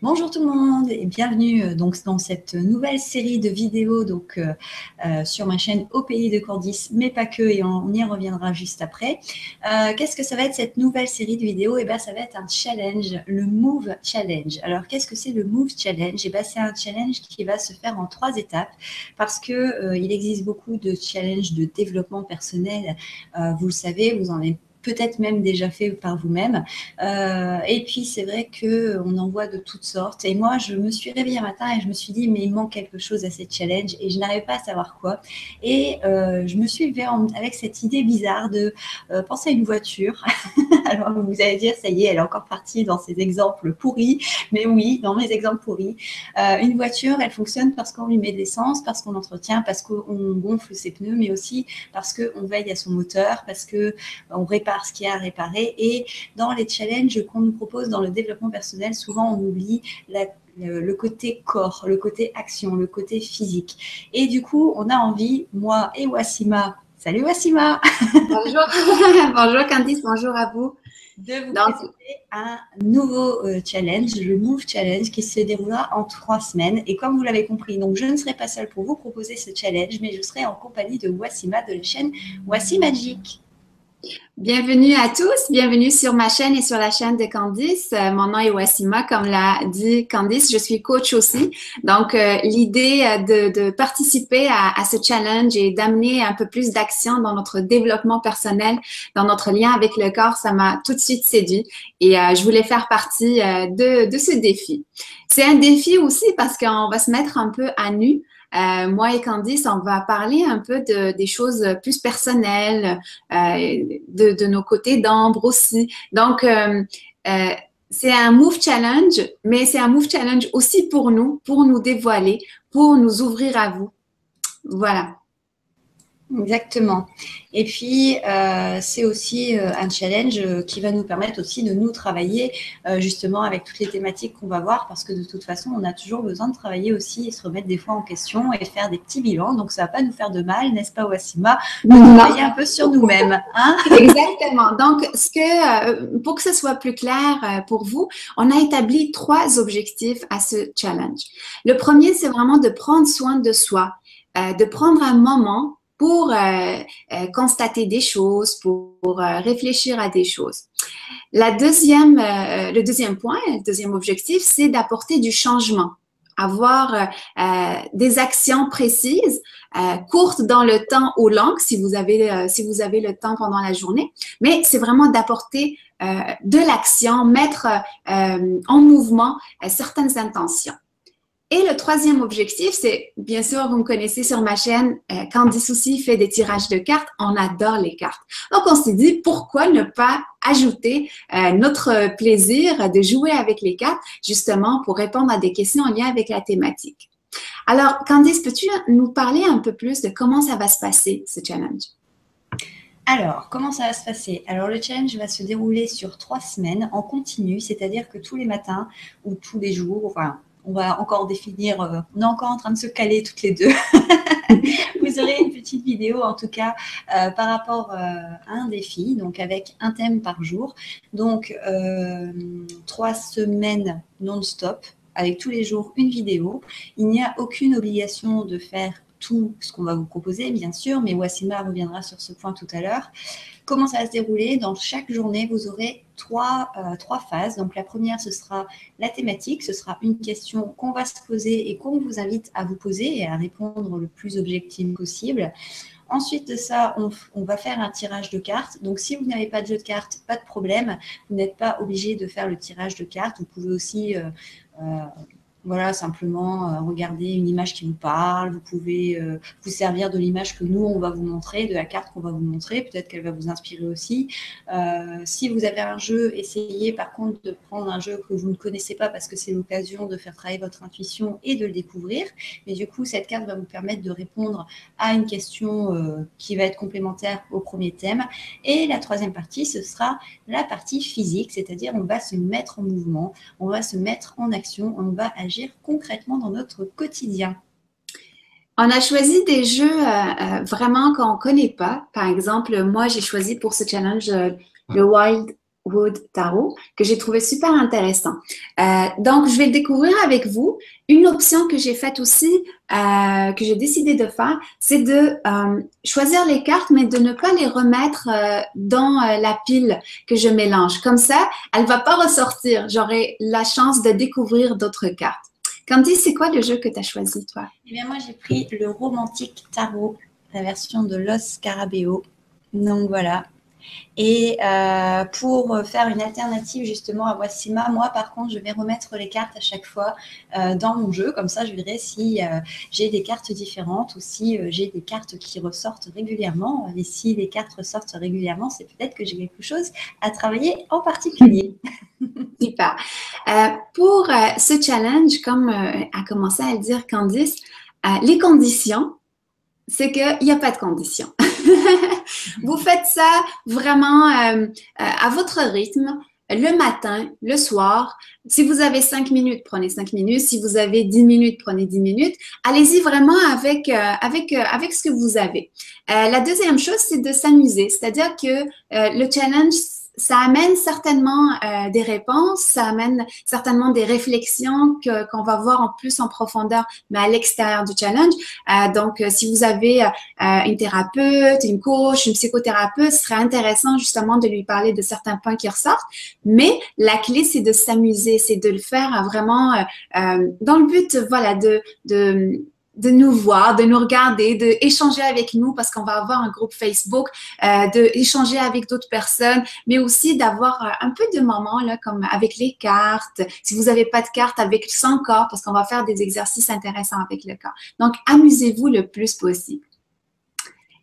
Bonjour tout le monde et bienvenue donc dans cette nouvelle série de vidéos sur ma chaîne Au Pays de Candice, mais pas que, et on y reviendra juste après. Qu'est-ce que ça va être cette nouvelle série de vidéos? Et ben ça va être un challenge, le Move Challenge. Alors qu'est-ce que c'est le Move Challenge? Et ben c'est un challenge qui va se faire en 3 étapes parce que il existe beaucoup de challenges de développement personnel. Vous le savez, vous en avez peut-être même déjà fait par vous-même. Et puis, c'est vrai qu'on en voit de toutes sortes. Et moi, je me suis réveillée un matin et je me suis dit, mais il manque quelque chose à cette challenge et je n'arrivais pas à savoir quoi. Et je me suis levée avec cette idée bizarre de penser à une voiture. Alors, vous allez dire, ça y est, elle est encore partie dans ses exemples pourris. Mais oui, dans mes exemples pourris. Une voiture, elle fonctionne parce qu'on lui met de l'essence, parce qu'on l'entretient, parce qu'on gonfle ses pneus, mais aussi parce qu'on veille à son moteur, parce qu'on répare ce qu'il y a à réparer. Et dans les challenges qu'on nous propose dans le développement personnel, souvent on oublie le côté corps, le côté action, le côté physique. Et du coup, on a envie, moi et Wassima, salut Wassima, Bonjour, bonjour Candice, bonjour à vous. de vous Donc, présenter un nouveau challenge, le Move Challenge, qui se déroulera en 3 semaines. Et comme vous l'avez compris, donc je ne serai pas seule pour vous proposer ce challenge, mais je serai en compagnie de Wassima de la chaîne Wassi Magic. bienvenue à tous, bienvenue sur ma chaîne et sur la chaîne de Candice. Mon nom est Wassima, comme l'a dit Candice, je suis coach aussi. Donc, l'idée de participer à ce challenge et d'amener un peu plus d'action dans notre développement personnel, dans notre lien avec le corps, ça m'a tout de suite séduit et je voulais faire partie de ce défi. C'est un défi aussi parce qu'on va se mettre un peu à nu. Moi et Candice, on va parler un peu des choses plus personnelles, de nos côtés d'ombre aussi. Donc, c'est un Move Challenge, mais c'est un Move Challenge aussi pour nous dévoiler, pour nous ouvrir à vous. Voilà. Exactement. Et puis, c'est aussi un challenge qui va nous permettre aussi de nous travailler justement avec toutes les thématiques qu'on va voir, parce que de toute façon, on a toujours besoin de travailler aussi et se remettre des fois en question et faire des petits bilans. Donc, ça va pas nous faire de mal, n'est-ce pas, Wassima, de travailler un peu sur nous-mêmes, hein? Exactement. Donc, pour que ce soit plus clair pour vous, on a établi 3 objectifs à ce challenge. Le premier, c'est vraiment de prendre soin de soi, de prendre un moment pour constater des choses, pour réfléchir à des choses. Le deuxième point, le deuxième objectif, c'est d'apporter du changement, avoir des actions précises, courtes dans le temps ou longues si vous avez le temps pendant la journée, mais c'est vraiment d'apporter de l'action, mettre en mouvement certaines intentions. Et le troisième objectif, c'est, bien sûr, vous me connaissez sur ma chaîne, Candice aussi fait des tirages de cartes. On adore les cartes. Donc, on s'est dit, pourquoi ne pas ajouter notre plaisir de jouer avec les cartes, justement, pour répondre à des questions en lien avec la thématique. Alors, Candice, peux-tu nous parler un peu plus de comment ça va se passer, ce challenge? Alors, comment ça va se passer? Alors, le challenge va se dérouler sur 3 semaines en continu, c'est-à-dire que tous les matins ou tous les jours, enfin, on va encore définir, on est encore en train de se caler toutes les deux. Vous aurez une petite vidéo, en tout cas, par rapport à un défi, donc avec un thème par jour. Donc, 3 semaines non-stop, avec tous les jours une vidéo. Il n'y a aucune obligation de faire tout ce qu'on va vous proposer, bien sûr, mais Wassima reviendra sur ce point tout à l'heure. Comment ça va se dérouler? Dans chaque journée, vous aurez trois phases. Donc, la première, ce sera la thématique. Ce sera une question qu'on va se poser et qu'on vous invite à vous poser et à répondre le plus objectif possible. Ensuite de ça, on va faire un tirage de cartes. Donc, si vous n'avez pas de jeu de cartes, pas de problème. Vous n'êtes pas obligé de faire le tirage de cartes. Vous pouvez aussi voilà, simplement regarder une image qui vous parle. Vous pouvez vous servir de l'image que nous, on va vous montrer, de la carte qu'on va vous montrer. Peut-être qu'elle va vous inspirer aussi. Si vous avez un jeu, essayez par contre de prendre un jeu que vous ne connaissez pas parce que c'est l'occasion de faire travailler votre intuition et de le découvrir. Mais du coup, cette carte va vous permettre de répondre à une question qui va être complémentaire au premier thème. Et la troisième partie, ce sera la partie physique, c'est-à-dire on va se mettre en mouvement, on va se mettre en action, on va agir concrètement dans notre quotidien. On a choisi des jeux vraiment qu'on ne connaît pas. Par exemple, moi, j'ai choisi pour ce challenge le Wild. Wood Tarot que j'ai trouvé super intéressant. Donc, je vais le découvrir avec vous. Une option que j'ai faite aussi, que j'ai décidé de faire, c'est de choisir les cartes, mais de ne pas les remettre dans la pile que je mélange. Comme ça, elle ne va pas ressortir. J'aurai la chance de découvrir d'autres cartes. Candy, c'est quoi le jeu que tu as choisi, toi? Eh bien, moi, j'ai pris le Romantique Tarot, la version de Los Scarabeo. Donc, voilà. Et pour faire une alternative justement à Wassima, moi par contre je vais remettre les cartes à chaque fois dans mon jeu, comme ça je verrai si j'ai des cartes différentes ou si j'ai des cartes qui ressortent régulièrement. Et si les cartes ressortent régulièrement, c'est peut-être que j'ai quelque chose à travailler en particulier. Super. Pour ce challenge, comme a commencé à le dire Candice, les conditions, c'est qu'il n'y a pas de conditions. Vous faites ça vraiment à votre rythme, le matin, le soir. Si vous avez 5 minutes, prenez 5 minutes. Si vous avez 10 minutes, prenez 10 minutes. Allez-y vraiment avec ce que vous avez. La deuxième chose, c'est de s'amuser. C'est-à-dire que le challenge, ça amène certainement des réponses, ça amène certainement des réflexions qu'on va voir en plus en profondeur, mais à l'extérieur du challenge. Donc, si vous avez une thérapeute, une coach, une psychothérapeute, ce serait intéressant justement de lui parler de certains points qui ressortent. Mais la clé, c'est de s'amuser, c'est de le faire vraiment dans le but, voilà, de nous voir, de nous regarder, d'échanger avec nous parce qu'on va avoir un groupe Facebook, d'échanger avec d'autres personnes, mais aussi d'avoir un peu de moments là, comme avec les cartes. Si vous n'avez pas de cartes, avec sans corps, parce qu'on va faire des exercices intéressants avec le corps. Donc, amusez-vous le plus possible.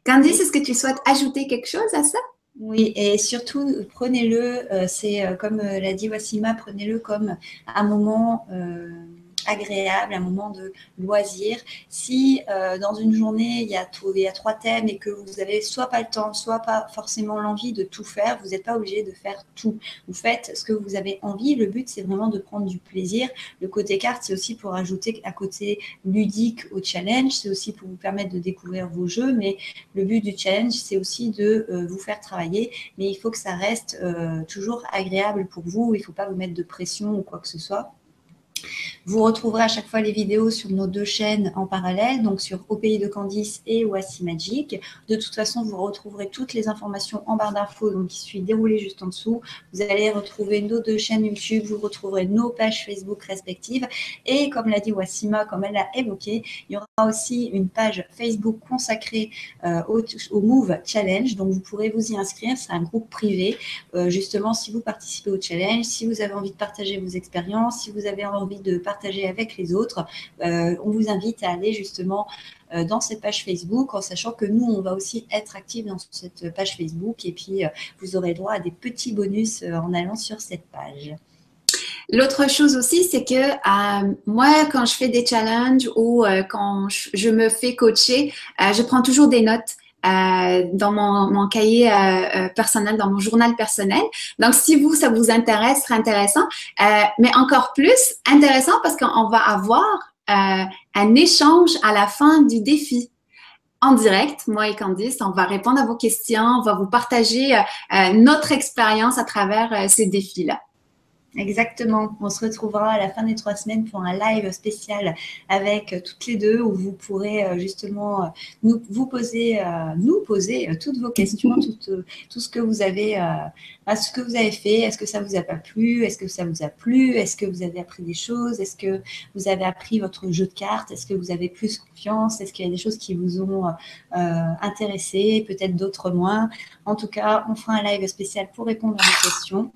Candice, est-ce que tu souhaites ajouter quelque chose à ça? Oui, et surtout, prenez-le, c'est comme l'a dit Wassima, prenez-le comme un moment agréable, un moment de loisir. Si dans une journée, il y a 3 thèmes et que vous avez soit pas le temps, soit pas forcément l'envie de tout faire, vous n'êtes pas obligé de faire tout. Vous faites ce que vous avez envie. Le but, c'est vraiment de prendre du plaisir. Le côté carte, c'est aussi pour ajouter un côté ludique au challenge. C'est aussi pour vous permettre de découvrir vos jeux. Mais le but du challenge, c'est aussi de vous faire travailler. Mais il faut que ça reste toujours agréable pour vous. Il ne faut pas vous mettre de pression ou quoi que ce soit. Vous retrouverez à chaque fois les vidéos sur nos 2 chaînes en parallèle, donc sur Au Pays de Candice et Wassimagic. De toute façon, vous retrouverez toutes les informations en barre d'infos, donc qui suit déroulé juste en dessous. Vous allez retrouver nos 2 chaînes YouTube, vous retrouverez nos pages Facebook respectives. Et comme l'a dit Wassima, comme elle l'a évoqué, il y aura aussi une page Facebook consacrée au Move Challenge, donc vous pourrez vous y inscrire. C'est un groupe privé. Justement, si vous participez au challenge, si vous avez envie de partager vos expériences, si vous avez envie de partager avec les autres, on vous invite à aller justement dans cette page Facebook, en sachant que nous, on va aussi être actifs dans cette page Facebook et puis vous aurez droit à des petits bonus en allant sur cette page. L'autre chose aussi, c'est que moi, quand je fais des challenges ou quand je me fais coacher, je prends toujours des notes. Dans mon cahier personnel, dans mon journal personnel. Donc, si vous, ça vous intéresse, ce serait intéressant. Mais encore plus intéressant parce qu'on va avoir un échange à la fin du défi. En direct, moi et Candice, on va répondre à vos questions, on va vous partager notre expérience à travers ces défis-là. Exactement. On se retrouvera à la fin des 3 semaines pour un live spécial avec toutes les 2 où vous pourrez justement nous poser toutes vos questions, tout ce que vous avez fait. Est-ce que ça vous a pas plu? Est-ce que ça vous a plu? Est-ce que vous avez appris des choses? Est-ce que vous avez appris votre jeu de cartes? Est-ce que vous avez plus confiance? Est-ce qu'il y a des choses qui vous ont intéressé? Peut-être d'autres moins. En tout cas, on fera un live spécial pour répondre à vos questions.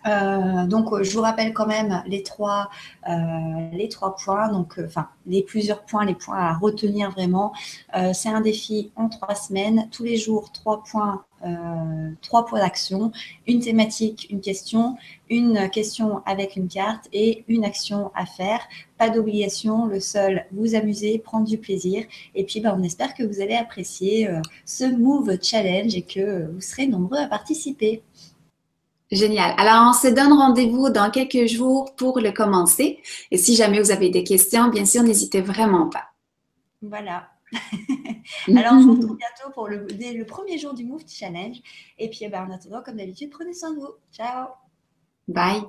Donc, je vous rappelle quand même les trois points. Donc, les plusieurs points, les points à retenir vraiment. C'est un défi en 3 semaines. Tous les jours, 3 points d'action, une thématique, une question avec une carte et une action à faire. Pas d'obligation, le seul, vous amuser, prendre du plaisir. Et puis, on espère que vous allez apprécier ce Move Challenge et que vous serez nombreux à participer. Génial. Alors, on se donne rendez-vous dans quelques jours pour le commencer. Et si jamais vous avez des questions, bien sûr, n'hésitez vraiment pas. Voilà. Alors, je vous retrouve bientôt pour dès le premier jour du Move Challenge. Et puis, en attendant, comme d'habitude, prenez soin de vous. Ciao! Bye!